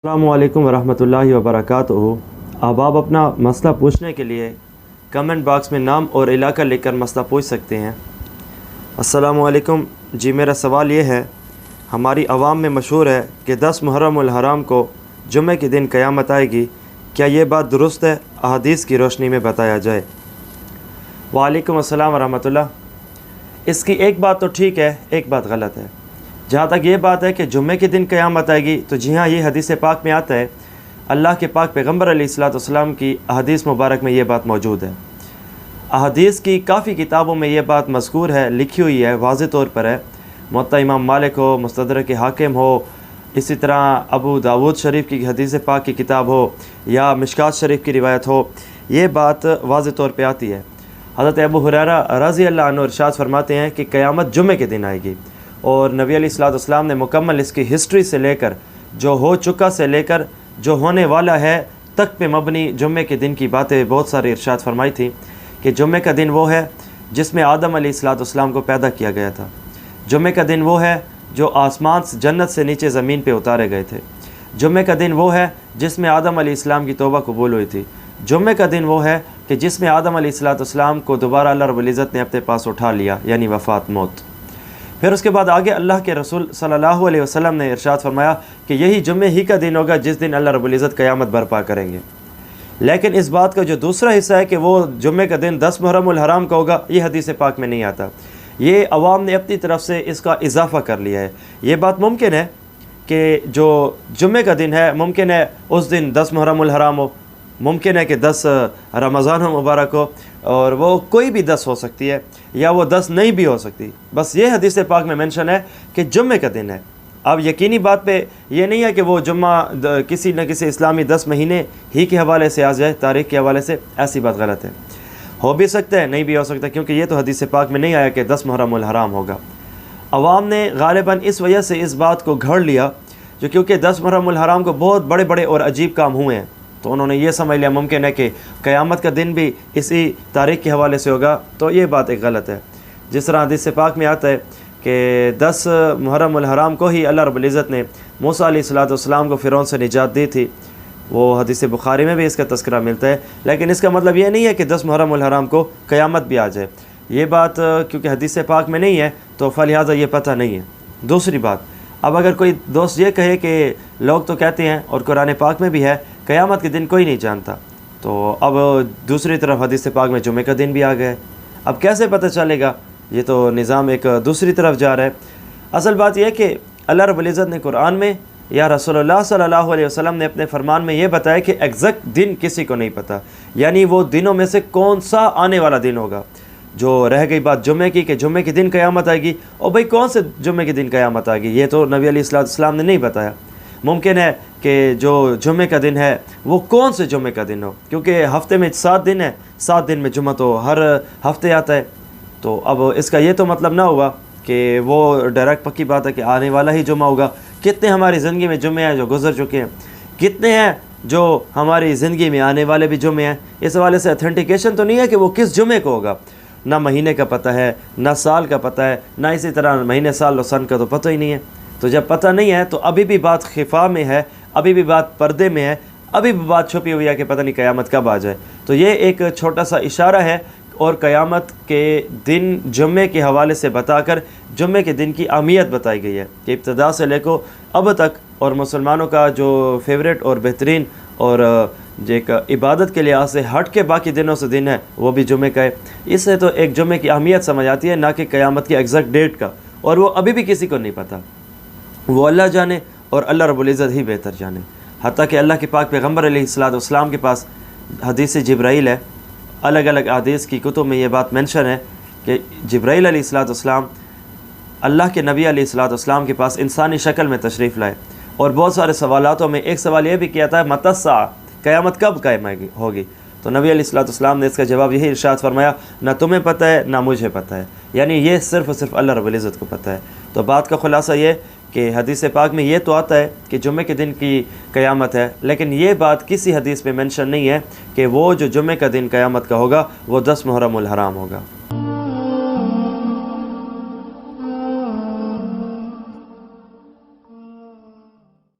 السلام علیکم ورحمۃ اللہ وبرکاتہ۔ آپ اپنا مسئلہ پوچھنے کے لیے کمنٹ باکس میں نام اور علاقہ لکھ کر مسئلہ پوچھ سکتے ہیں۔ السلام علیکم جی، میرا سوال یہ ہے، ہماری عوام میں مشہور ہے کہ 10 محرم الحرام کو جمعہ کے دن قیامت آئے گی، کیا یہ بات درست ہے؟ احادیث کی روشنی میں بتایا جائے۔ وعلیکم السلام ورحمۃ اللہ۔ اس کی ایک بات تو ٹھیک ہے، ایک بات غلط ہے۔ جہاں تک یہ بات ہے کہ جمعے کے دن قیامت آئے گی، تو جی ہاں، یہ حدیث پاک میں آتا ہے، اللہ کے پاک پیغمبر علیہ السلام کی احادیث مبارک میں یہ بات موجود ہے۔ احادیث کی کافی کتابوں میں یہ بات مذکور ہے، لکھی ہوئی ہے، واضح طور پر ہے۔ موطا امام مالک ہو، مستدرک حاکم ہو، اسی طرح ابو داود شریف کی حدیث پاک کی کتاب ہو یا مشکات شریف کی روایت ہو، یہ بات واضح طور پہ آتی ہے۔ حضرت ابو ہریرہ رضی اللہ عنہ ارشاد فرماتے ہیں کہ قیامت جمعے کے دن آئے گی، اور نبی علیہ السلام نے مکمل اس کی ہسٹری سے لے کر، جو ہو چکا سے لے کر جو ہونے والا ہے تک پہ مبنی جمعے کے دن کی باتیں بہت ساری ارشاد فرمائی تھی کہ جمعے کا دن وہ ہے جس میں آدم علیہ السلام کو پیدا کیا گیا تھا۔ جمعے کا دن وہ ہے جو آسمان سے، جنت سے نیچے زمین پہ اتارے گئے تھے۔ جمعے کا دن وہ ہے جس میں آدم علیہ السلام کی توبہ قبول ہوئی تھی۔ جمعے کا دن وہ ہے کہ جس میں آدم علیہ السلام کو دوبارہ اللہ رب العزت نے اپنے پاس اٹھا لیا، یعنی وفات، موت۔ پھر اس کے بعد آگے اللہ کے رسول صلی اللہ علیہ وسلم نے ارشاد فرمایا کہ یہی جمعے ہی کا دن ہوگا جس دن اللہ رب العزت قیامت برپا کریں گے۔ لیکن اس بات کا جو دوسرا حصہ ہے کہ وہ جمعے کا دن 10 محرم الحرام کا ہوگا، یہ حدیث پاک میں نہیں آتا۔ یہ عوام نے اپنی طرف سے اس کا اضافہ کر لیا ہے۔ یہ بات ممکن ہے کہ جو جمعے کا دن ہے، ممکن ہے اس دن 10 محرم الحرام ہو، ممکن ہے کہ 10 رمضان مبارک ہو، اور وہ کوئی بھی 10 ہو سکتی ہے، یا وہ 10 نہیں بھی ہو سکتی۔ بس یہ حدیث پاک میں مینشن ہے کہ جمعے کا دن ہے۔ اب یقینی بات پہ یہ نہیں ہے کہ وہ جمعہ کسی نہ کسی اسلامی 10 مہینے ہی کے حوالے سے آ جائے، تاریخ کے حوالے سے، ایسی بات غلط ہے۔ ہو بھی سکتا ہے، نہیں بھی ہو سکتا، کیونکہ یہ تو حدیث پاک میں نہیں آیا کہ 10 محرم الحرام ہوگا۔ عوام نے غالباً اس وجہ سے اس بات کو گھڑ لیا جو کیونکہ 10 محرم الحرام کو بہت بڑے بڑے اور عجیب کام ہوئے ہیں، تو انہوں نے یہ سمجھ لیا ممکن ہے کہ قیامت کا دن بھی اسی تاریخ کے حوالے سے ہوگا، تو یہ بات ایک غلط ہے۔ جس طرح حدیث پاک میں آتا ہے کہ 10 محرم الحرام کو ہی اللہ رب العزت نے موسیٰ علیہ السلام کو فرعون سے نجات دی تھی، وہ حدیث بخاری میں بھی اس کا تذکرہ ملتا ہے۔ لیکن اس کا مطلب یہ نہیں ہے کہ 10 محرم الحرام کو قیامت بھی آ جائے، یہ بات کیونکہ حدیث پاک میں نہیں ہے تو فلہٰذا یہ پتہ نہیں ہے۔ دوسری بات، اب اگر کوئی دوست یہ کہے کہ لوگ تو کہتے ہیں اور قرآن پاک میں بھی ہے قیامت کے دن کوئی نہیں جانتا، تو اب دوسری طرف حدیث پاک میں جمعے کا دن بھی آ گیا ہے، اب کیسے پتہ چلے گا؟ یہ تو نظام ایک دوسری طرف جا رہا ہے۔ اصل بات یہ ہے کہ اللہ رب العزت نے قرآن میں یا رسول اللہ صلی اللہ علیہ وسلم نے اپنے فرمان میں یہ بتایا کہ ایگزیکٹ دن کسی کو نہیں پتہ، یعنی وہ دنوں میں سے کون سا آنے والا دن ہوگا۔ جو رہ گئی بات جمعے کی کہ جمعے کے دن قیامت آئے گی، اور بھائی کون سے جمعے کے دن قیامت آئے گی، یہ تو نبی علیہ السلام نے نہیں بتایا۔ ممکن ہے کہ جو جمعے کا دن ہے وہ کون سے جمعے کا دن ہو، کیونکہ ہفتے میں 7 دن ہے، 7 دن میں جمعہ تو ہر ہفتے آتا ہے، تو اب اس کا یہ تو مطلب نہ ہوا کہ وہ ڈائریکٹ پکی بات ہے کہ آنے والا ہی جمعہ ہوگا۔ کتنے ہماری زندگی میں جمعے ہیں جو گزر چکے ہیں، کتنے ہیں جو ہماری زندگی میں آنے والے بھی جمعے ہیں۔ اس حوالے سے اتھینٹیکیشن تو نہیں ہے کہ وہ کس جمعے کو ہوگا، نہ مہینے کا پتہ ہے، نہ سال کا پتہ ہے، نہ اسی طرح مہینے، سال اور سن کا تو پتہ ہی نہیں ہے۔ تو جب پتہ نہیں ہے تو ابھی بھی بات خفا میں ہے، ابھی بھی بات پردے میں ہے، ابھی بھی بات چھپی ہوئی ہے کہ پتہ نہیں قیامت کب آ جائے۔ تو یہ ایک چھوٹا سا اشارہ ہے، اور قیامت کے دن جمعے کے حوالے سے بتا کر جمعے کے دن کی اہمیت بتائی گئی ہے کہ ابتدا سے لے کو اب تک، اور مسلمانوں کا جو فیوریٹ اور بہترین اور ایک عبادت کے لحاظ سے ہٹ کے باقی دنوں سے دن ہے وہ بھی جمعے کا ہے۔ اس سے تو ایک جمعے کی اہمیت سمجھ آتی ہے، نہ کہ قیامت کی ایگزیکٹ ڈیٹ کا، اور وہ ابھی بھی کسی کو نہیں پتہ، وہ اللہ جانے اور اللہ رب العزت ہی بہتر جانے۔ حتیٰ کہ اللہ کے پاک پیغمبر علیہ السلام کے پاس حدیث جبرائیل ہے، الگ الگ حدیث کی کتب میں یہ بات مینشن ہے کہ جبرائیل علیہ السلام اللہ کے نبی علیہ السلام کے پاس انسانی شکل میں تشریف لائے، اور بہت سارے سوالاتوں میں ایک سوال یہ بھی کیا تھا، متی الساعہ، قیامت کب قائم ہوگی؟ تو نبی علیہ السلام نے اس کا جواب یہی ارشاد فرمایا، نہ تمہیں پتہ ہے نہ مجھے پتہ ہے، یعنی یہ صرف اور صرف اللہ رب العزت کو پتہ ہے۔ تو بات کا خلاصہ یہ کہ حدیث پاک میں یہ تو آتا ہے کہ جمعے کے دن کی قیامت ہے، لیکن یہ بات کسی حدیث میں مینشن نہیں ہے کہ وہ جو جمعے کا دن قیامت کا ہوگا وہ 10 محرم الحرام ہوگا۔